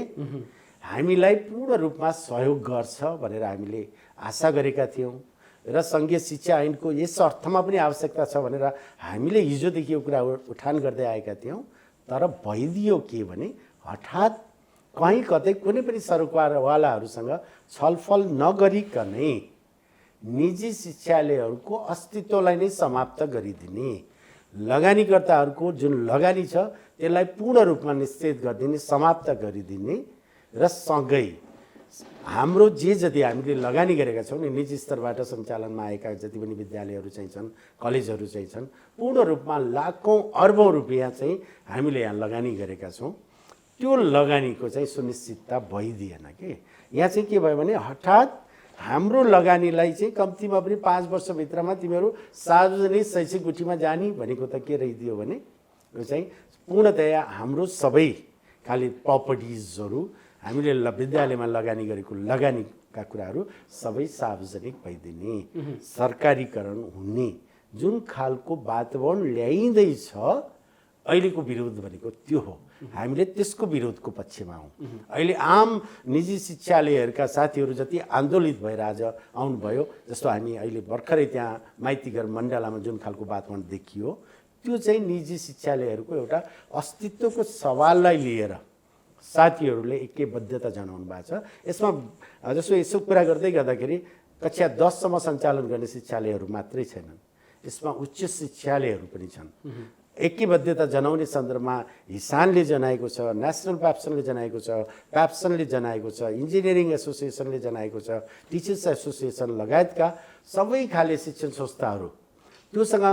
हामीलाई पूर्ण रूपमा सहयोग गर्छ भनेर हामीले आशा गरेका थियौँ र सङ्घीय शिक्षा ऐनको यस अर्थमा पनि आवश्यकता छ भनेर हामीले हिजोदेखि यो कुरा उठान गर्दै आएका थियौँ। तर भइदियो के भने हठात कहीँ कतै कुनै पनि सरकारवालाहरूसँग छलफल नगरिकनै निजी शिक्षालयहरूको अस्तित्वलाई नै समाप्त गरिदिने, लगानीकर्ताहरूको जुन लगानी छ त्यसलाई पूर्ण रूपमा निश्चित गरिदिने, समाप्त गरिदिने र सँगै हाम्रो जे जति हामीले लगानी गरेका छौँ नि निजी स्तरबाट सञ्चालनमा आएका जति पनि विद्यालयहरू चाहिँ छन् कलेजहरू चाहिँ छन् पूर्ण रूपमा लाखौँ अर्बौँ रुपियाँ चाहिँ हामीले यहाँ लगानी गरेका छौँ। त्यो लगानीको चाहिँ सुनिश्चितता भइदिएन कि यहाँ चाहिँ के भयो भने हठात हाम्रो लगानीलाई चाहिँ कम्तीमा पनि 5 वर्षभित्रमा तिमीहरू सार्वजनिक शैक्षिक गुठीमा जाने भनेको त के रहिदियो भने यो चाहिँ पूर्णतया हाम्रो सबै खालि प्रपर्टिजहरू हामीले विद्यालयमा लगानी गरेको लगानीका कुराहरू सबै सार्वजनिक भइदिने सरकारीकरण हुने जुन खालको वातावरण ल्याइँदैछ अहिलेको विरोध भनेको त्यो हो। हामीले त्यसको विरोधको पक्षमा हौँ। अहिले आम निजी शिक्षालयहरूका साथीहरू जति आन्दोलित भएर आज आउनुभयो, जस्तो हामी अहिले भर्खरै त्यहाँ माइतीघर मण्डलामा जुन खालको वातावरण देखियो त्यो चाहिँ निजी शिक्षालयहरूको एउटा अस्तित्वको सवाललाई लिएर साथीहरूले एकैबद्धता जनाउनु भएको छ। यसमा जस्तो यसो कुरा गर्दाखेरि कक्षा 10 सम्म सञ्चालन गर्ने शिक्षालयहरू मात्रै छैनन्, यसमा उच्च शिक्षालयहरू पनि छन्। एकैबद्धता जनाउने सन्दर्भमा हिसानले जनाएको छ, नेसनल प्याप्सनले जनाएको छ, प्याप्सनले जनाएको छ, इन्जिनियरिङ एसोसिएसनले जनाएको छ, टिचर्स एसोसिएसन लगायतका सबै खाले शिक्षण संस्थाहरू त्योसँग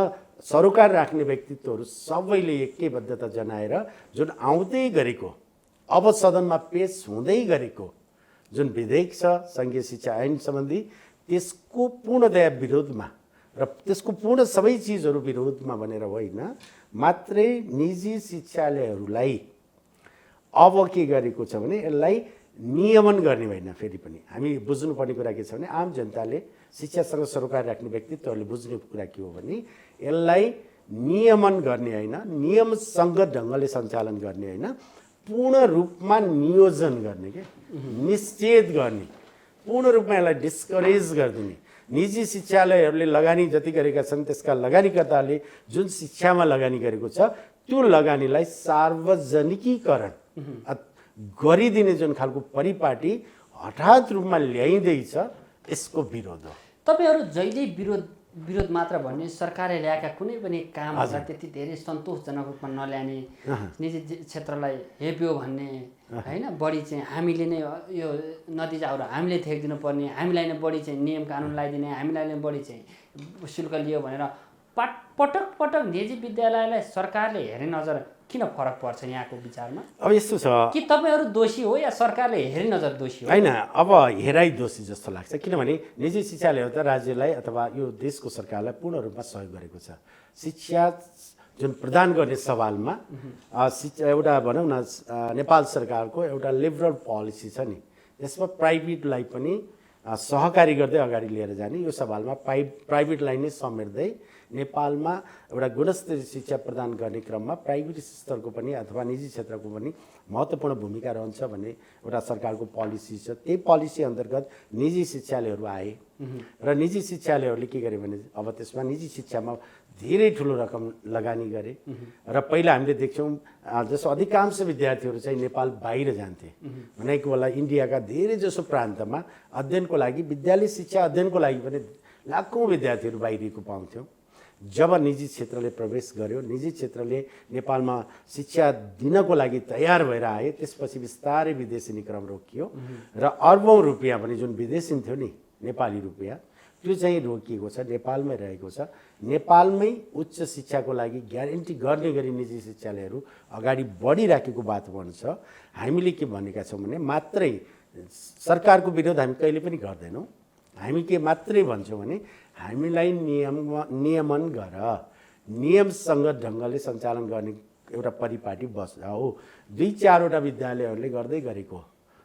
सरोकार राख्ने व्यक्तित्वहरू सबैले एकैबद्धता जनाएर जुन आउँदै गरेको अब सदनमा पेश हुँदै गरेको जुन विधेयक छ सङ्घीय शिक्षा ऐन सम्बन्धी त्यसको पूर्णतया विरोधमा र त्यसको पूर्ण सबै चिजहरू विरोधमा भनेर होइन, मात्रै निजी शिक्षालयहरूलाई अब के गरेको छ भने यसलाई नियमन गर्ने होइन। फेरि पनि हामी बुझ्नुपर्ने कुरा के छ भने आम जनताले शिक्षासँग सरोकार राख्ने व्यक्तित्वहरूले बुझ्ने कुरा के हो भने यसलाई नियमन गर्ने होइन, नियमसङ्गत ढङ्गले सञ्चालन गर्ने होइन, पूर्ण रूपमा नियोजन गर्ने के निश्चित गर्ने, पूर्ण रूपमा यसलाई डिस्करेज गरिदिने। निजी शिक्षालयहरूले लगानी जति गरेका छन् त्यसका लगानीकर्ताले जुन शिक्षामा लगानी गरेको छ त्यो लगानीलाई सार्वजनिकीकरण गरिदिने जुन खालको परिपाटी हठात रूपमा ल्याइँदैछ यसको विरोध हो। तपाईँहरू जहिले विरोध मात्र भन्ने सरकारले ल्याएका कुनै पनि कामहरूलाई त्यति धेरै सन्तोषजनक रूपमा नल्याने, निजी क्षेत्रलाई हेप्यो भन्ने होइन, बढी चाहिँ हामीले नै यो नतिजाहरू हामीले थेकिदिनु पर्ने, हामीलाई नै बढी चाहिँ नियम कानुन लगाइदिने, हामीलाई नै बढी चाहिँ शुल्क लियो भनेर पटक पटक निजी विद्यालयलाई सरकारले हेर्ने नजर किन फरक पर्छ यहाँको विचारमा? अब यस्तो छ कि तपाईँहरू दोषी हो या सरकारले हेर्ने नजर दोषी हो? होइन, अब हेराइ दोषी जस्तो लाग्छ, किनभने निजी शिक्षालयहरू त राज्यलाई अथवा यो देशको सरकारलाई पूर्ण रूपमा सहयोग गरेको छ। शिक्षा जुन प्रदान गर्ने सवालमा शिक्षा एउटा भनौँ न नेपाल सरकारको एउटा लिबरल पोलिसी छ नि, यसमा प्राइभेटलाई पनि सहकारी गर्दै अगाडि लिएर जाने, यो सवालमा प्राइभेटलाई नै समेट्दै नेपालमा एउटा गुणस्तरीय शिक्षा प्रदान गर्ने क्रममा प्राइभेट स्तरको पनि अथवा निजी क्षेत्रको पनि महत्त्वपूर्ण भूमिका रहन्छ भन्ने एउटा सरकारको पोलिसी छ। त्यही पोलिसी अन्तर्गत निजी शिक्षालयहरू आए र निजी शिक्षालयहरूले के गरे भने अब त्यसमा निजी शिक्षामा धेरै ठुलो रकम लगानी गरे र पहिला हामीले देख्छौँ जस्तो अधिकांश विद्यार्थीहरू चाहिँ नेपाल बाहिर जान्थे भनेको बेला इन्डियाका धेरै जसो प्रान्तमा अध्ययनको लागि विद्यालय शिक्षा अध्ययनको लागि पनि लाखौँ विद्यार्थीहरू बाहिरको पाउँथ्यौँ। जब निजी क्षेत्रले प्रवेश गर्यो, निजी क्षेत्रले नेपालमा शिक्षा दिनको लागि तयार भएर आए, त्यसपछि बिस्तारै विदेशी क्रम रोकियो र अर्बौँ रुपियाँ पनि जुन विदेशी थियो नि नेपाली रुपियाँ त्यो चाहिँ रोकिएको छ, नेपालमै रहेको छ। नेपालमै उच्च शिक्षाको लागि ग्यारेन्टी गर्ने गरी निजी शिक्षालयहरू अगाडि बढिराखेको वातावरण छ। हामीले के भनेका छौँ भने मात्रै सरकारको विरोध हामी कहिले पनि गर्दैनौँ, हामी के मात्रै भन्छौँ भने हामीलाई नियमन गर, नियमसँग ढङ्गले सञ्चालन गर्ने एउटा परिपाटी बसाऊ। 2-4वटा विद्यालयहरूले गर्दै गरेको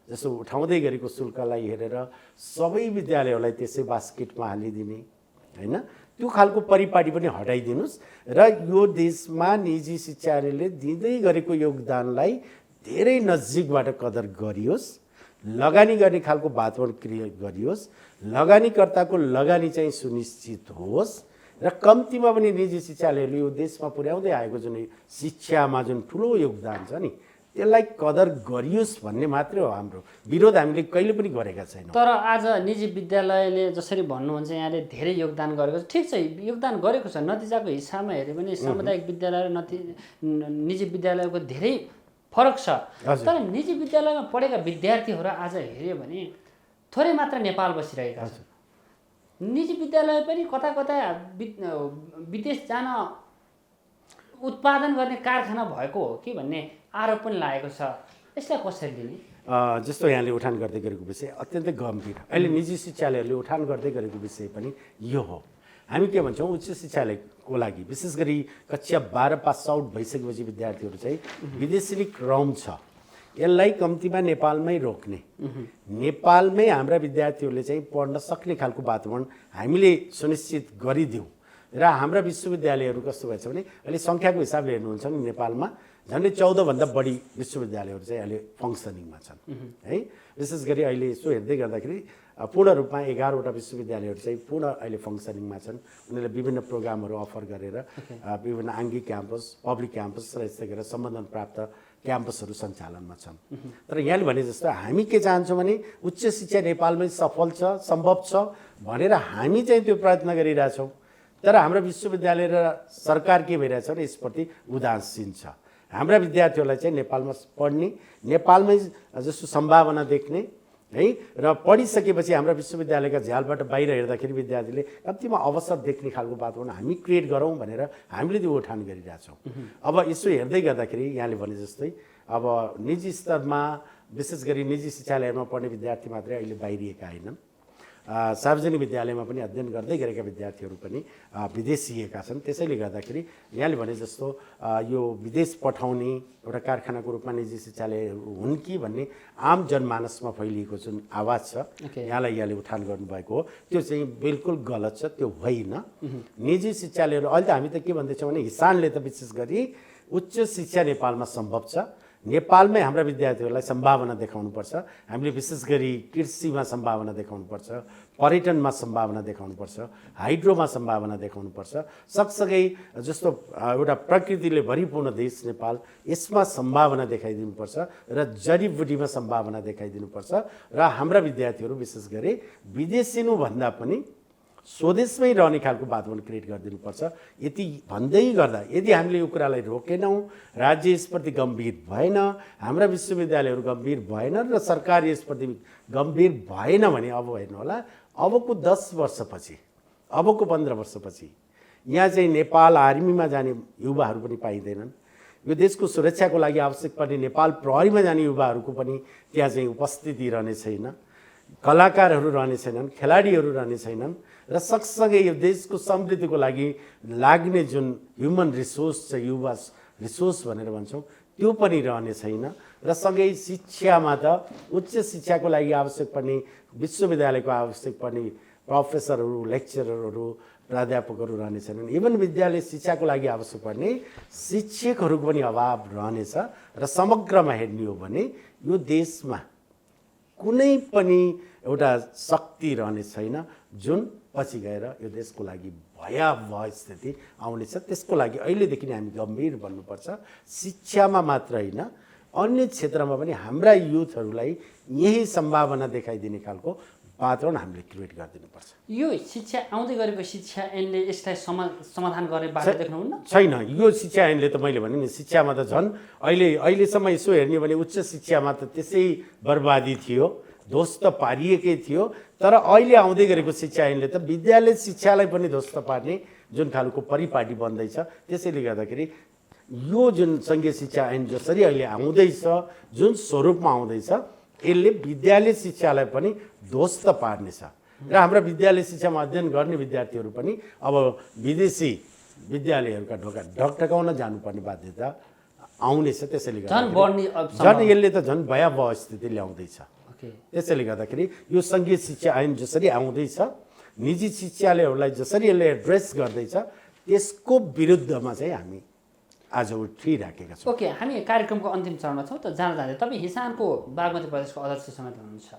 जस्तो उठाउँदै गरेको शुल्कलाई हेरेर सबै विद्यालयहरूलाई त्यसै बास्केटमा हालिदिने होइन, त्यो खालको परिपाटी पनि हटाइदिनुहोस् र यो देशमा निजी शिक्षालयले दिँदै गरेको योगदानलाई धेरै नजिकबाट कदर गरियोस्, लगानी गर्ने खालको वातावरण क्रिएट गरियोस्, लगानीकर्ताको लगानी चाहिँ सुनिश्चित होस् र कम्तीमा पनि निजी शिक्षालयले यो देशमा पुर्याउँदै आएको जुन शिक्षामा जुन ठुलो योगदान छ नि त्यसलाई कदर गरियोस् भन्ने मात्रै हो हाम्रो विरोध। हामीले कहिले पनि गरेका छैनौँ। तर आज निजी विद्यालयले जसरी भन्नुहुन्छ यहाँले धेरै योगदान गरेको छ, ठिक छ, योगदान गरेको छ, नतिजाको हिसाबमा हेऱ्यो भने सामुदायिक विद्यालय र निजी विद्यालयको धेरै फरक छ। तर निजी विद्यालयमा पढेका विद्यार्थीहरू आज हेऱ्यो भने थोरै मात्र नेपाल बसिरहेका छन्। निजी विद्यालय पनि कता कता विदेश जान उत्पादन गर्ने कारखाना भएको हो कि भन्ने आरोप पनि लागेको छ। यसलाई कसरी लिने? जस्तो यहाँले उठान गर्दै गरेको विषय अत्यन्तै गम्भीर। अहिले निजी शिक्षालयहरूले उठान गर्दै गरेको विषय पनि यो हो। हामी के भन्छौँ, उच्च शिक्षालयको लागि विशेष गरी कक्षा 12 पास आउट भइसकेपछि विद्यार्थीहरू चाहिँ विदेशी क्रम छ, यसलाई कम्तीमा नेपालमै रोक्ने, नेपालमै हाम्रा विद्यार्थीहरूले चाहिँ पढ्न सक्ने खालको वातावरण हामीले सुनिश्चित गरिदिउँ। र हाम्रा विश्वविद्यालयहरू कस्तो भएछ भने अहिले सङ्ख्याको हिसाबले हेर्नुहुन्छ भने नेपालमा झन्डै 14 भन्दा बढी विश्वविद्यालयहरू चाहिँ अहिले फङ्सनिङमा छन् है। विशेष गरी अहिले यसो हेर्दै गर्दाखेरि पूर्ण रूपमा 11वटा विश्वविद्यालयहरू चाहिँ पूर्ण अहिले फङ्सनिङमा छन्। उनीहरूले विभिन्न प्रोग्रामहरू अफर गरेर विभिन्न आङ्गिक क्याम्पस, पब्लिक क्याम्पस र यस्तै गरेर सम्बन्धन प्राप्त क्याम्पसहरू सञ्चालनमा छन्। तर यहाँले भने जस्तो हामी के चाहन्छौँ भने उच्च शिक्षा नेपालमै सफल छ, सम्भव छ भनेर हामी चाहिँ त्यो प्रयत्न गरिरहेछौँ। तर हाम्रो विश्वविद्यालय र सरकार के भइरहेछ भने यसप्रति उदासीन छ। हाम्रा विद्यार्थीहरूलाई चाहिँ नेपालमा पढ्ने, नेपालमै जस्तो सम्भावना देख्ने है, र पढिसकेपछि हाम्रा विश्वविद्यालयका झ्यालबाट बाहिर हेर्दाखेरि विद्यार्थीले कतिमा अवसर देख्ने खालको वातावरण हामी क्रिएट गरौँ भनेर हामीले त्यो उठान गरिरहेछौँ। अब यसो हेर्दै गर्दाखेरि यहाँले भने जस्तै अब निजी स्तरमा विशेष गरी निजी शिक्षालयमा पढ्ने विद्यार्थी मात्रै अहिले बाहिरिएका होइनन्, सार्वजनिक विद्यालयमा पनि अध्ययन गर्दै गरेका विद्यार्थीहरू पनि विदेशिएका छन्। त्यसैले गर्दाखेरि यहाँले भने जस्तो यो विदेश पठाउने एउटा कारखानाको रूपमा निजी शिक्षालयहरू हुन् कि भन्ने आम जनमानसमा फैलिएको जुन आवाज छ, यहाँले उठान गर्नुभएको हो, त्यो चाहिँ बिल्कुल गलत छ, त्यो होइन। निजी शिक्षालयहरू अहिले त हामी त के भन्दैछौँ भने हिसानले त विशेष गरी उच्च शिक्षा नेपालमा सम्भव छ, नेपालमै हाम्रा विद्यार्थीहरूलाई सम्भावना देखाउनुपर्छ। हामीले विशेष गरी कृषिमा सम्भावना देखाउनुपर्छ, पर्यटनमा सम्भावना देखाउनुपर्छ, हाइड्रोमा सम्भावना देखाउनुपर्छ। सँगसँगै जस्तो एउटा प्रकृतिले भरिपूर्ण देश नेपाल, यसमा सम्भावना देखाइदिनुपर्छ र जडीबुटीमा सम्भावना देखाइदिनुपर्छ। र हाम्रा विद्यार्थीहरू विशेष गरी विदेशिनुभन्दा पनि स्वदेशमै रहने खालको वातावरण क्रिएट गरिदिनुपर्छ। यति भन्दै गर्दा यदि हामीले यो कुरालाई रोकेनौँ, राज्य यसप्रति गम्भीर भएन, हाम्रा विश्वविद्यालयहरू गम्भीर भएनन् र सरकार यसप्रति गम्भीर भएन भने अब हेर्नु होला, अबको 10 वर्षपछि, अबको 15 वर्षपछि यहाँ चाहिँ नेपाल आर्मीमा जाने युवाहरू पनि पाइँदैनन्। यो देशको सुरक्षाको लागि आवश्यक पर्ने नेपाल प्रहरीमा जाने युवाहरूको पनि त्यहाँ चाहिँ उपस्थिति रहने छैन, कलाकारहरू रहने छैनन्, खेलाडीहरू रहने छैनन्, र सँगसँगै यो देशको समृद्धिको लागि लाग्ने जुन ह्युमन रिसोर्स छ, युवा रिसोर्स भनेर भन्छौँ, त्यो पनि रहने छैन। र सँगै शिक्षामा त उच्च शिक्षाको लागि आवश्यक पर्ने, विश्वविद्यालयको आवश्यक पर्ने प्रोफेसरहरू, लेक्चररहरू, प्राध्यापकहरू रहने छैनन्। इभन विद्यालय शिक्षाको लागि आवश्यक पर्ने शिक्षकहरूको पनि अभाव रहनेछ। र समग्रमा हेर्ने हो भने यो देशमा कुनै पनि एउटा शक्ति रहने छैन जुन पछि गएर यो देशको लागि भयावह स्थिति आउनेछ। त्यसको लागि अहिलेदेखि नै हामी गम्भीर बन्नुपर्छ। शिक्षामा मात्र होइन, अन्य क्षेत्रमा पनि हाम्रा युथहरूलाई यही सम्भावना देखाइदिने खालको वातावरण हामीले क्रिएट गरिदिनुपर्छ। यो शिक्षा आउँदै गरेको शिक्षा ऐनले यसलाई समाधान गर्ने बाटो देख्नुहुन्न? छैन। यो शिक्षा ऐनले त मैले भने नि शिक्षामा त झन् अहिलेसम्म यसो हेर्ने भने उच्च शिक्षामा त त्यसै बर्बादी थियो, ध्वस्त पारिएकै थियो। तर अहिले आउँदै गरेको शिक्षा ऐनले त विद्यालय शिक्षालाई पनि ध्वस्त पार्ने जुन खालको परिपाटी बन्दैछ। त्यसैले गर्दाखेरि यो जुन सङ्घीय शिक्षा ऐन जसरी अहिले आउँदैछ, जुन स्वरूपमा आउँदैछ, यसले विद्यालय शिक्षालाई पनि ध्वस्त पार्नेछ। र हाम्रा विद्यालय शिक्षामा अध्ययन गर्ने विद्यार्थीहरू पनि अब विदेशी विद्यालयहरूका ढोका ढकढकाउन जानुपर्ने बाध्यता आउनेछ। त्यसैले गर्दा झन् यसले त झन् भयावह स्थिति ल्याउँदैछ। त्यसैले गर्दाखेरि यो सङ्घीय शिक्षा ऐन जसरी आउँदैछ, निजी शिक्षालयहरूलाई जसरी यसले एड्रेस गर्दैछ, त्यसको विरुद्धमा चाहिँ हामी आज उठिराखेका छौँ। ओके, हामी कार्यक्रमको अन्तिम चरणमा छौँ। त जाँदै तपाईँ हिसानको बागमती प्रदेशको अध्यक्ष समेत हुनुहुन्छ।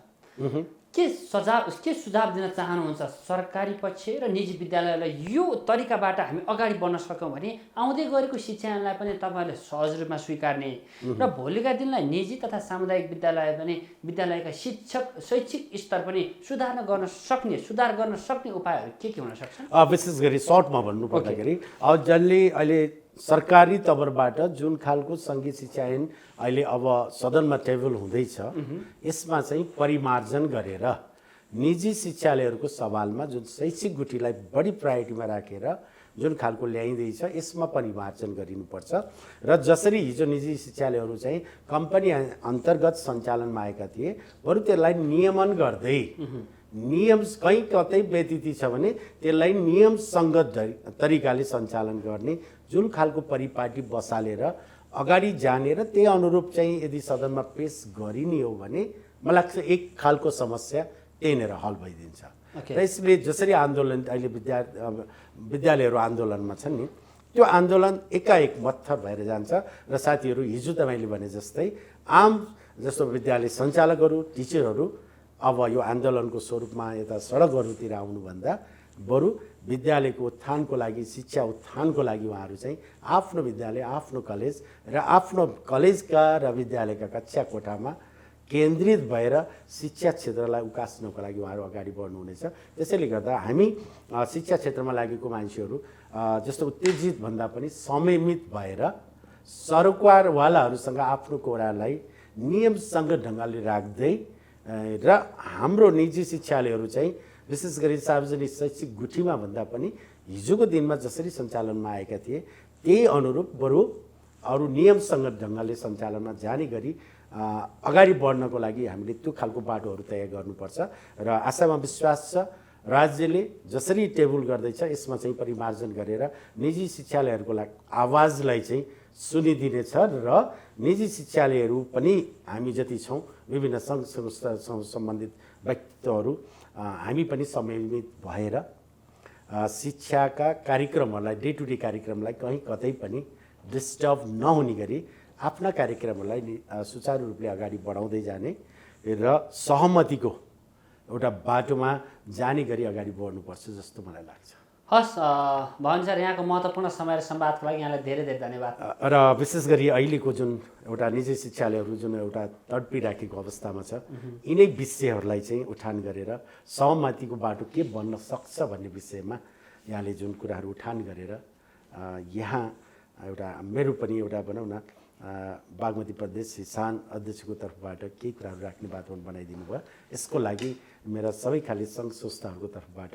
के सुझाव दिन चाहनुहुन्छ सरकारी पक्ष र निजी विद्यालयलाई? यो तरिकाबाट हामी अगाडि बढ्न सक्यौँ भने आउँदै गरेको शिक्षालाई पनि तपाईँहरूले सहज रूपमा स्वीकार्ने र भोलिका दिनलाई निजी तथा सामुदायिक विद्यालयका शैक्षिक स्तर पनि सुधार गर्न सक्ने उपायहरू के हुन सक्छन्? विशेष गरी सर्टमा भन्नुपर्दाखेरि अब जसले अहिले सरकारी तवरबाट जुन खालको सङ्घीय शिक्षा ऐन अहिले अब सदनमा टेबल हुँदैछ, यसमा चाहिँ परिमार्जन गरेर निजी शिक्षालयहरूको सवालमा जुन शैक्षिक गुठीलाई बढी प्रायोरिटीमा राखेर जुन खालको ल्याइँदैछ यसमा परिमार्जन गरिनुपर्छ र जसरी हिजो निजी शिक्षालयहरू चाहिँ कम्पनी अन्तर्गत सञ्चालनमा आएका थिए बरु त्यसलाई नियमन गर्दै नियम कहीँ कतै व्यतिथि छ भने त्यसलाई नियमसङ्गत तरिकाले सञ्चालन गर्ने जुन खालको परिपाटी बसालेर अगाडि जाने र त्यही अनुरूप चाहिँ यदि सदनमा पेश गरिने हो भने मलाई लाग्छ एक खालको समस्या त्यहीँनिर हल भइदिन्छ। र यसले जसरी आन्दोलन अहिले विद्यालयहरू आन्दोलनमा छन् नि त्यो आन्दोलन एकाएक मत्थर भएर जान्छ र साथीहरू हिजो तपाईँले भने जस्तै आम जस्तो विद्यालय सञ्चालकहरू टिचरहरू अब यो आन्दोलनको स्वरूपमा यता सडकहरूतिर आउनुभन्दा बरु विद्यालयको उत्थानको लागि शिक्षा उत्थानको लागि उहाँहरू चाहिँ आफ्नो विद्यालय आफ्नो कलेज र आफ्नो कलेजका र विद्यालयका कक्षा कोठामा केन्द्रित भएर शिक्षा क्षेत्रलाई उकास्नको लागि उहाँहरू अगाडि बढ्नुहुनेछ। त्यसैले गर्दा हामी शिक्षा क्षेत्रमा लागेको मान्छेहरू जस्तो उत्तेजित भन्दा पनि संयमित भएर सरकारवालाहरूसँग आफ्नो कोरालाई नियमसँग ढङ्गले राख्दै र हाम्रो निजी शिक्षालयहरू चाहिँ विशेष गरी सार्वजनिक शैक्षिक गुठीमा भन्दा पनि हिजोको दिनमा जसरी सञ्चालनमा आएका थिए त्यही अनुरूप बरु अरू नियमसँग ढङ्गले सञ्चालनमा जाने गरी अगाडि बढ्नको लागि हामीले त्यो खालको बाटोहरू तय गर्नुपर्छ र आशामा विश्वास छ राज्यले जसरी टेबल गर्दैछ यसमा चाहिँ परिमार्जन गरेर निजी शिक्षालयहरूको आवाजलाई चाहिँ सुनिदिनेछ र निजी शिक्षालयहरू पनि हामी जति छौँ विभिन्न सङ्घ संस्थासँग सम्बन्धित व्यक्तित्वहरू हामी पनि संयमित भएर शिक्षाका कार्यक्रमहरूलाई डे टु डे कार्यक्रमलाई कहीँ कतै पनि डिस्टर्ब नहुने गरी आफ्ना कार्यक्रमहरूलाई सुचारू रूपले अगाडि बढाउँदै जाने र सहमतिको एउटा बाटोमा जाने गरी अगाडि बढ्नुपर्छ जस्तो मलाई लाग्छ। हस् भवन सर, यहाँको महत्त्वपूर्ण समय र संवादको लागि यहाँलाई धेरै धेरै धन्यवाद। र विशेष गरी अहिलेको जुन एउटा निजी शिक्षालयहरू जुन एउटा तडपिराखेको अवस्थामा छ यिनै विषयहरूलाई चाहिँ उठान गरेर सहमतिको बाटो के बन्न सक्छ भन्ने विषयमा यहाँले जुन कुराहरू उठान गरेर यहाँ एउटा मेरो पनि एउटा भनौँ न बागमती प्रदेश किसान अध्यक्षको तर्फबाट केही कुराहरू राख्ने वातावरण बनाइदिनु भयो। यसको लागि मेरा सबै खाले सङ्घ संस्थाहरूको तर्फबाट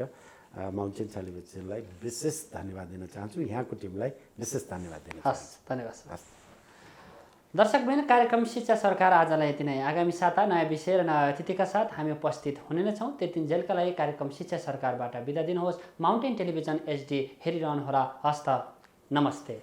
माउन्टेन सेलिब्रेसनलाई विशेष धन्यवाद दिन चाहन्छु, यहाँको टिमलाई विशेष धन्यवाद दिन चाहन्छु। धन्यवाद। दर्शकवृन्द, कार्यक्रम शिक्षा सरकार आजलाई यति नै। आगामी साता नयाँ विषय र नयाँ अतिथिका साथ हामी उपस्थित हुने नै छौँ। त्यतिन्जेलका लागि कार्यक्रम शिक्षा सरकारबाट बिदा दिनुहोस्। Mountain television HD हेरिरहनुहोला। हस्त नमस्ते।